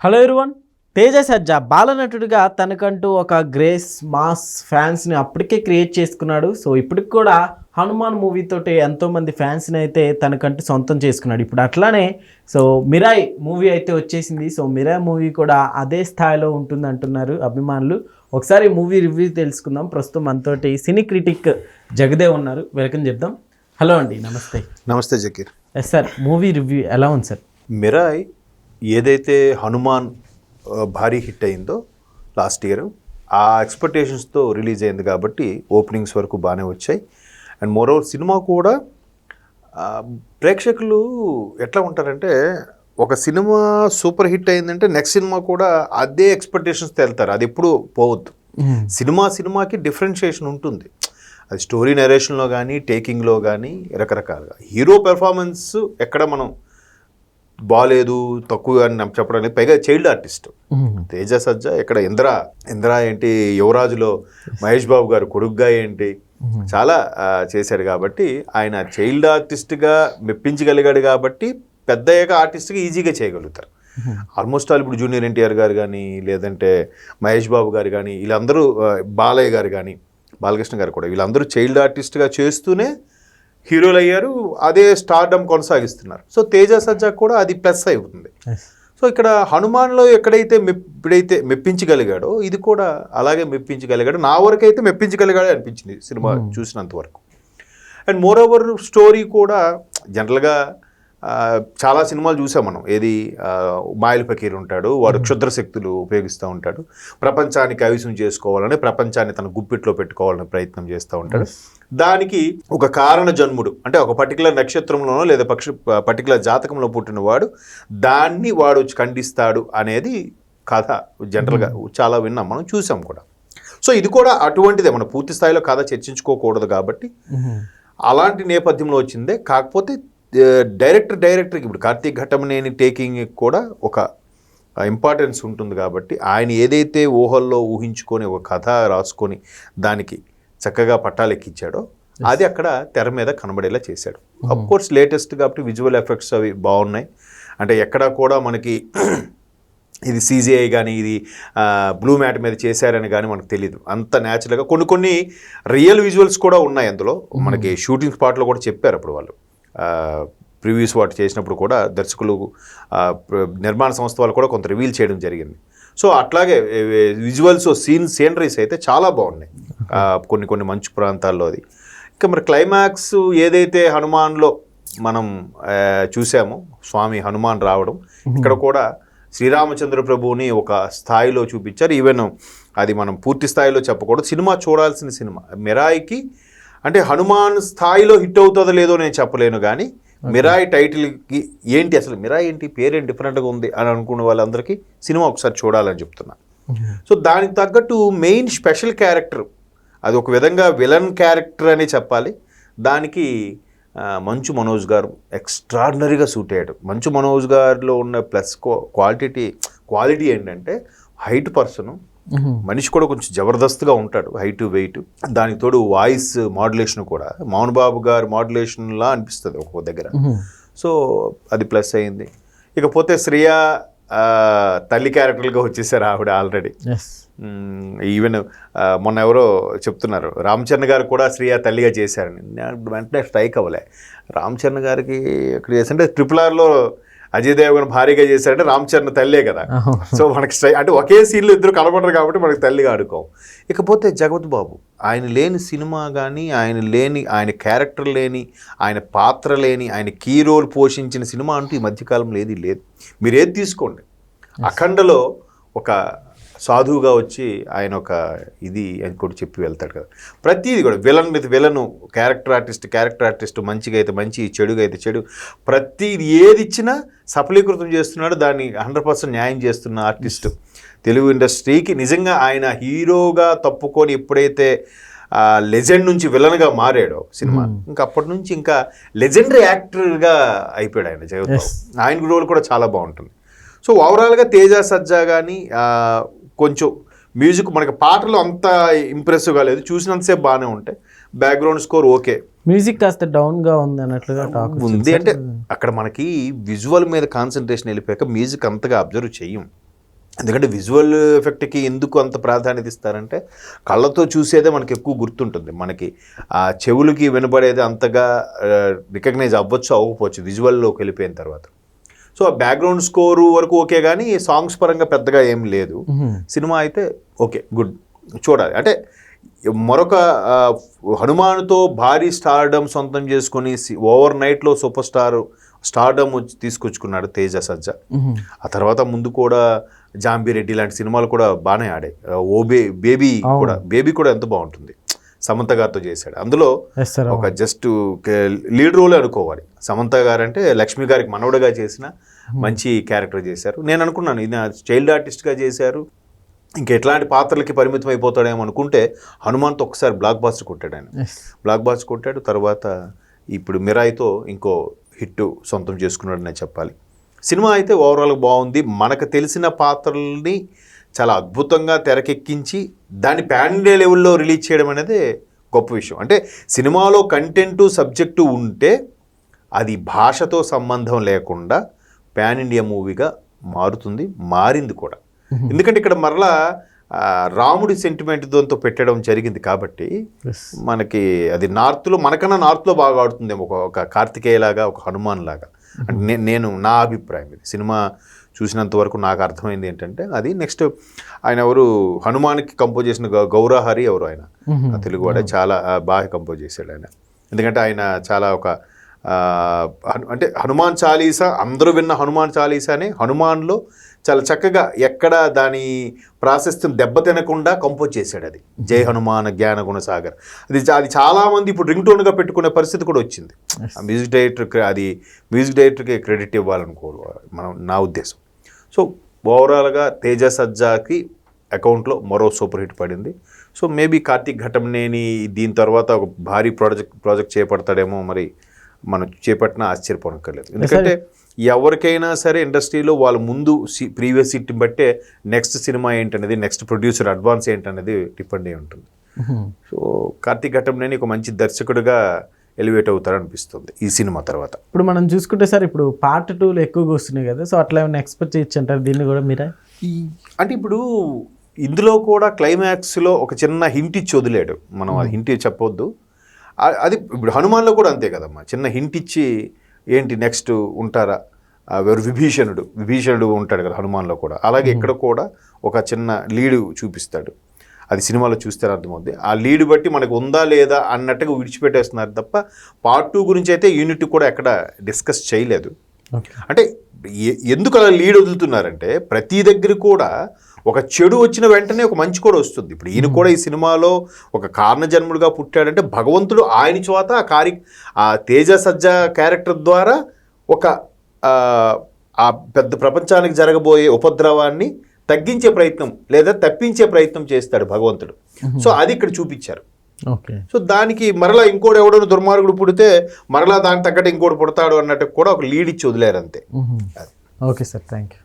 Hello everyone. Teja Sajja బాలనటుడిగా తనకంటూ ఒక గ్రేస్ మాస్ ఫ్యాన్స్ని అప్పటికే క్రియేట్ చేసుకున్నాడు. సో ఇప్పటికి కూడా హనుమాన్ మూవీతోటి ఎంతోమంది ఫ్యాన్స్ని అయితే తనకంటూ సొంతం చేసుకున్నాడు. ఇప్పుడు అట్లానే సో మిరాయ్ మూవీ అయితే వచ్చేసింది. సో మిరాయ్ మూవీ కూడా అదే స్థాయిలో ఉంటుంది అంటున్నారు అభిమానులు. ఒకసారి మూవీ రివ్యూ తెలుసుకుందాం. ప్రస్తుతం మనతోటి సినీ క్రిటిక్ జగదేవ్ ఉన్నారు. వెల్కమ్ చెప్దాం. హలో అండి, నమస్తే. నమస్తే Zakir. Yes sir, movie review ఎలా ఉంది సార్? మిరాయ్ ఏదైతే హనుమాన్ భారీ హిట్ అయిందో లాస్ట్ ఇయర్, ఆ ఎక్స్పెక్టేషన్స్తో రిలీజ్ అయింది కాబట్టి ఓపెనింగ్స్ వరకు బాగానే వచ్చాయి. అండ్ మోరోవర్ సినిమా కూడా ప్రేక్షకులు ఎట్లా ఉంటారంటే, ఒక సినిమా సూపర్ హిట్ అయిందంటే నెక్స్ట్ సినిమా కూడా అదే ఎక్స్పెక్టేషన్స్తో వెళ్తారు. అది ఎప్పుడు పోవద్దు. సినిమాకి డిఫరెన్షియేషన్ ఉంటుంది. అది స్టోరీ నరేషన్లో కానీ టేకింగ్లో కానీ రకరకాలుగా. హీరో పెర్ఫార్మెన్స్ ఎక్కడ మనం బాగాలేదు తక్కువ అని చెప్పడానికి, పైగా చైల్డ్ ఆర్టిస్ట్ తేజ సజ్జా. ఇక్కడ ఇంద్ర ఏంటి, యువరాజులో మహేష్ బాబు గారు కొడుగ్గా ఏంటి, చాలా చేశాడు కాబట్టి ఆయన చైల్డ్ ఆర్టిస్ట్గా మెప్పించగలిగాడు కాబట్టి పెద్ద ఆర్టిస్ట్గా ఈజీగా చేయగలుగుతారు. ఆల్మోస్ట్ ఆల్ ఇప్పుడు జూనియర్ ఎన్టీఆర్ గారు కానీ, లేదంటే మహేష్ బాబు గారు కానీ, వీళ్ళందరూ బాలయ్య గారు కానీ, బాలకృష్ణ గారు కూడా, వీళ్ళందరూ చైల్డ్ ఆర్టిస్ట్గా చేస్తూనే హీరోలు అయ్యారు. అదే స్టార్డమ్ కొనసాగిస్తున్నారు. సో తేజ సజ్జా కూడా అది ప్లస్ అవుతుంది. సో ఇక్కడ హనుమాన్లో ఎప్పుడైతే మెప్పించగలిగాడో ఇది కూడా అలాగే మెప్పించగలిగాడు. నా వరకు అయితే మెప్పించగలిగాడే అనిపించింది సినిమా చూసినంత వరకు. అండ్ మోర్ ఓవర్ స్టోరీ కూడా జనరల్గా చాలా సినిమాలు చూసాం మనం. ఏది మాయల ఫకీర్ ఉంటాడు, వాడు క్షుద్ర శక్తులు ఉపయోగిస్తూ ఉంటాడు, ప్రపంచాన్ని కైవసం చేసుకోవాలని, ప్రపంచాన్ని తన గుప్పిట్లో పెట్టుకోవాలని ప్రయత్నం చేస్తూ ఉంటాడు. దానికి ఒక కారణ జన్ముడు అంటే ఒక పర్టికులర్ నక్షత్రంలోనో లేదా పర్టికులర్ జాతకంలో పుట్టినవాడు దాన్ని వాడు ఖండిస్తాడు అనేది కథ. జనరల్గా చాలా విన్నాం, మనం చూసాం కూడా. సో ఇది కూడా అటువంటిదే. మనం పూర్తి స్థాయిలో కథ చర్చించుకోకూడదు కాబట్టి అలాంటి నేపథ్యంలో వచ్చిందే. కాకపోతే డైరెక్టర్ ఇప్పుడు కార్తీక్ ఘట్టమనేని టేకింగ్ కూడా ఒక ఇంపార్టెన్స్ ఉంటుంది కాబట్టి ఆయన ఏదైతే ఊహల్లో ఊహించుకొని ఒక కథ రాసుకొని దానికి చక్కగా పట్టాలెక్కించాడో అది అక్కడ తెర మీద కనబడేలా చేశాడు. అఫ్కోర్స్ లేటెస్ట్ కాబట్టి విజువల్ ఎఫెక్ట్స్ అవి బాగున్నాయి. అంటే ఎక్కడా కూడా మనకి ఇది CGI కానీ ఇది బ్లూ మ్యాట్ మీద చేశారని కానీ మనకు తెలియదు. అంత న్యాచురల్గా కొన్ని రియల్ విజువల్స్ కూడా ఉన్నాయి అందులో. మనకి షూటింగ్ స్పాట్లో కూడా చెప్పారు అప్పుడు వాళ్ళు. ప్రివ్యూస్ వాటి చేసినప్పుడు కూడా దర్శకులు, నిర్మాణ సంస్థ వాళ్ళు కూడా కొంత రివీల్ చేయడం జరిగింది. సో అట్లాగే విజువల్స్ సీనరీస్ అయితే చాలా బాగున్నాయి కొన్ని మంచు ప్రాంతాల్లో. అది ఇంకా మరి క్లైమాక్స్ ఏదైతే హనుమాన్లో మనం చూసామో, స్వామి హనుమాన్ రావడం, ఇక్కడ కూడా శ్రీరామచంద్ర ప్రభువుని ఒక స్థాయిలో చూపించారు. ఈవెన్ అది మనం పూర్తి స్థాయిలో చెప్పకూడదు, సినిమా చూడాల్సిన సినిమా. మిరాయికి అంటే హనుమాన్ స్థాయిలో హిట్ అవుతుందో లేదో నేను చెప్పలేను, కానీ మిరాయ్ టైటిల్కి ఏంటి అసలు మిరాయ్ ఏంటి పేరేం డిఫరెంట్గా ఉంది అని అనుకున్న వాళ్ళందరికీ సినిమా ఒకసారి చూడాలని చెప్తున్నా. సో దానికి తగ్గట్టు మెయిన్ స్పెషల్ క్యారెక్టర్, అది ఒక విధంగా విలన్ క్యారెక్టర్ అని చెప్పాలి. దానికి మంచు మనోజ్ గారు ఎక్స్ట్రాడినరీగా సూట్ అయ్యాడు. మంచు మనోజ్ గారిలో ఉన్న ప్లస్ క్వాలిటీ ఏంటంటే హైట్ పర్సను, మనిషి కూడా కొంచెం జబర్దస్త్గా ఉంటాడు, హైట్ వెయిట్. దానికి తోడు వాయిస్ మాడ్యులేషన్ కూడా మోహన్ బాబు గారు మాడ్యులేషన్లా అనిపిస్తుంది ఒక్కొక్క దగ్గర. సో అది ప్లస్ అయింది. ఇకపోతే శ్రియా తల్లి క్యారెక్టర్గా వచ్చేసారు ఆవిడ ఆల్రెడీ. ఈవెన్ మొన్న ఎవరో చెప్తున్నారు రామ్ చరణ్ గారు కూడా శ్రియా తల్లిగా చేశారని. వెంటనే స్ట్రైక్ అవ్వలే. రామ్ చరణ్ గారికి ఎక్కడ చేశారంటే RRRలో అజయ్ దేవగన్ భారీగా చేశారంటే రామ్ చరణ్ తల్లే కదా. సో మనకి అంటే ఒకే సీన్లో ఇద్దరు కనబడరు కాబట్టి మనకి తల్లిగా ఆడుకోం. ఇకపోతే జగపతి బాబు, ఆయన లేని సినిమా కానీ, ఆయన క్యారెక్టర్ లేని, ఆయన పాత్ర లేని, ఆయన కీ రోల్ పోషించిన సినిమా అంటూ ఈ మధ్యకాలంలో ఏది లేదు. మీరు ఏది తీసుకోండి, అఖండలో ఒక సాధువుగా వచ్చి ఆయన ఒక ఇది అని కూడా చెప్పి వెళ్తాడు కదా. ప్రతిదీ కూడా విలను క్యారెక్టర్ ఆర్టిస్ట్, మంచిగా అయితే మంచి, చెడుగా అయితే చెడు, ప్రతిది ఏది ఇచ్చినా సఫలీకృతం చేస్తున్నాడు. దాన్ని 100% న్యాయం చేస్తున్న ఆర్టిస్టు. తెలుగు ఇండస్ట్రీకి నిజంగా ఆయన హీరోగా తప్పుకొని ఎప్పుడైతే లెజెండ్ నుంచి విలన్గా మారాడో సినిమా, ఇంకా అప్పటి నుంచి ఇంకా లెజెండరీ యాక్టర్గా అయిపోయాడు ఆయన. జగత్ ఆయన రోల్ కూడా చాలా బాగుంటుంది. సో ఓవరాల్గా తేజ సజ్జా కానీ కొంచెం మ్యూజిక్, మనకి పాటలు అంత ఇంప్రెసివ్గా లేదు, చూసినంతసేపు బాగానే ఉంటాయి. బ్యాక్గ్రౌండ్ స్కోర్ ఓకే, మ్యూజిక్ కాస్త డౌన్గా ఉంది అన్నట్లుగా టాక్ ఉంది. అంటే అక్కడ మనకి విజువల్ మీద కాన్సన్ట్రేషన్ వెళ్ళిపోయాక మ్యూజిక్ అంతగా అబ్జర్వ్ చెయ్యం. ఎందుకంటే విజువల్ ఎఫెక్ట్కి ఎందుకు అంత ప్రాధాన్యత ఇస్తారంటే కళ్ళతో చూసేదే మనకి ఎక్కువ గుర్తుంటుంది, మనకి ఆ చెవులకి వినబడేది అంతగా రికగ్నైజ్ అవ్వచ్చు అవ్వకపోవచ్చు విజువల్లోకి వెళ్ళిపోయిన తర్వాత. సో ఆ బ్యాక్గ్రౌండ్ స్కోరు వరకు ఓకే, కానీ సాంగ్స్ పరంగా పెద్దగా ఏం లేదు. సినిమా అయితే ఓకే, గుడ్, చూడాలి. అంటే మరొక హనుమాన్తో భారీ స్టార్డమ్ సొంతం చేసుకొని ఓవర్ నైట్లో సూపర్ స్టార్డమ్ తీసుకొచ్చుకున్నాడు తేజ సజ్జా. ఆ తర్వాత ముందు కూడా జాంబిరెడ్డి లాంటి సినిమాలు కూడా బాగానే ఆడాయి. బేబీ కూడా ఎంత బాగుంటుంది, సమంత గారితో చేశాడు. అందులో ఒక జస్ట్ లీడ్ రోలే అనుకోవాలి. సమంత గారు అంటే లక్ష్మి గారికి మనవడుగా చేసిన మంచి క్యారెక్టర్ చేశారు. నేను అనుకున్నాను ఈయన చైల్డ్ ఆర్టిస్ట్గా చేశారు, ఇంకా ఎట్లాంటి పాత్రలకి పరిమితం అయిపోతాడేమో అనుకుంటే హనుమాన్తో ఒకసారి బ్లాక్ బాస్టర్ కొట్టాడు. ఆయన బ్లాక్ బాస్టర్ కొట్టాడు. తర్వాత ఇప్పుడు మిరాయితో ఇంకో హిట్ సొంతం చేసుకున్నాడనే చెప్పాలి. సినిమా అయితే ఓవరాల్గా బాగుంది. మనకు తెలిసిన పాత్రల్ని చాలా అద్భుతంగా తెరకెక్కించి దాన్ని పాన్ ఇండియా లెవెల్లో రిలీజ్ చేయడం అనేది గొప్ప విషయం. అంటే సినిమాలో కంటెంటు సబ్జెక్టు ఉంటే అది భాషతో సంబంధం లేకుండా పాన్ ఇండియా మూవీగా మారింది కూడా. ఎందుకంటే ఇక్కడ మరలా రాముడి సెంటిమెంట్ దాంతో పెట్టడం జరిగింది కాబట్టి మనకి అది నార్త్లో మనకన్నా నార్త్లో బాగా ఆడుతుందేమో, ఒక కార్తికేయ లాగా, ఒక హనుమాన్ లాగా. అంటే నేను నా అభిప్రాయం ఇది. సినిమా చూసినంత వరకు నాకు అర్థమైంది ఏంటంటే అది నెక్స్ట్ ఆయన ఎవరు హనుమాన్కి కంపోజ్ చేసిన గౌరహరి ఎవరు, ఆయన తెలుగువాడే, చాలా బాగా కంపోజ్ చేశాడు ఆయన. ఎందుకంటే ఆయన చాలా ఒక అంటే హనుమాన్ చాలీసా, అందరూ విన్న హనుమాన్ చాలీసానే హనుమాన్లో చాలా చక్కగా ఎక్కడ దాని ప్రాశస్త్యం దెబ్బతినకుండా కంపోజ్ చేశాడు. అది జై హనుమాన్ జ్ఞాన గుణసాగర్. అది చాలామంది ఇప్పుడు రింగ్ టోన్గా పెట్టుకునే పరిస్థితి కూడా వచ్చింది. మ్యూజిక్ డైరెక్టర్కి క్రెడిట్ ఇవ్వాలనుకోవాలి నా ఉద్దేశం. సో ఓవరాల్గా తేజ సజ్జాకి అకౌంట్లో మరో సూపర్ హిట్ పడింది. సో మేబీ కార్తీక్ ఘటంనేని దీని తర్వాత ఒక భారీ ప్రాజెక్ట్ చేపడతాడేమో, మరి మనం చేపట్టిన ఆశ్చర్యపోనక్కర్లేదు. ఎందుకంటే ఎవరికైనా సరే ఇండస్ట్రీలో వాళ్ళ ముందు ప్రీవియస్ హిట్ బట్టే నెక్స్ట్ సినిమా ఏంటనేది, నెక్స్ట్ ప్రొడ్యూసర్ అడ్వాన్స్ ఏంటనేది డిపెండ్ అయి ఉంటుంది. సో కార్తీక్ ఘటంనేని ఒక మంచి దర్శకుడిగా ఎలివేట్ అవుతారు అనిపిస్తుంది ఈ సినిమా తర్వాత. ఇప్పుడు మనం చూసుకుంటే సార్ ఇప్పుడు పార్ట్ 2 ఎక్కువగా వస్తున్నాయి కదా, సో అట్లా ఏమైనా ఎక్స్పెక్ట్ చేయొచ్చు అంటారు దీన్ని కూడా మీరే? అంటే ఇప్పుడు ఇందులో కూడా క్లైమాక్స్లో ఒక చిన్న హింట్ ఇచ్చి వదిలేడు. మనం అది హింట్ చెప్పొద్దు. అది ఇప్పుడు హనుమాన్లో కూడా అంతే కదమ్మా, చిన్న హింట్ ఇచ్చి ఏంటి నెక్స్ట్ ఉంటారా, ఎవరు విభీషణుడు ఉంటాడు కదా హనుమాన్లో కూడా, అలాగే ఇక్కడ కూడా ఒక చిన్న లీడు చూపిస్తాడు. అది సినిమాలో చూస్తే అర్థమవుద్ది. ఆ లీడ్ బట్టి మనకు ఉందా లేదా అన్నట్టుగా విడిచిపెట్టేస్తున్నారు తప్ప పార్ట్ 2 గురించి అయితే యూనిట్ కూడా ఎక్కడ డిస్కస్ చేయలేదు. అంటే ఎందుకు అలా లీడ్ వదులుతున్నారంటే ప్రతి దగ్గర కూడా ఒక చెడు వచ్చిన వెంటనే ఒక మంచి కూడా వస్తుంది. ఇప్పుడు ఈయన కూడా ఈ సినిమాలో ఒక కారణజన్ముడిగా పుట్టాడంటే భగవంతుడు ఆయన చోత ఆ తేజ సజ్జా క్యారెక్టర్ ద్వారా ఒక ఆ పెద్ద ప్రపంచానికి జరగబోయే ఉపద్రవాన్ని తగ్గించే ప్రయత్నం లేదా తప్పించే ప్రయత్నం చేస్తాడు భగవంతుడు. సో అది ఇక్కడ చూపించారు. సో దానికి మరలా ఇంకోటి ఎవడో దుర్మార్గుడు పుడితే మరలా దానికి తగ్గట్టు ఇంకోటి పుడతాడు అన్నట్టు కూడా ఒక లీడ్ ఇచ్చి వదిలేరు అంతే. Okay sir, thank you.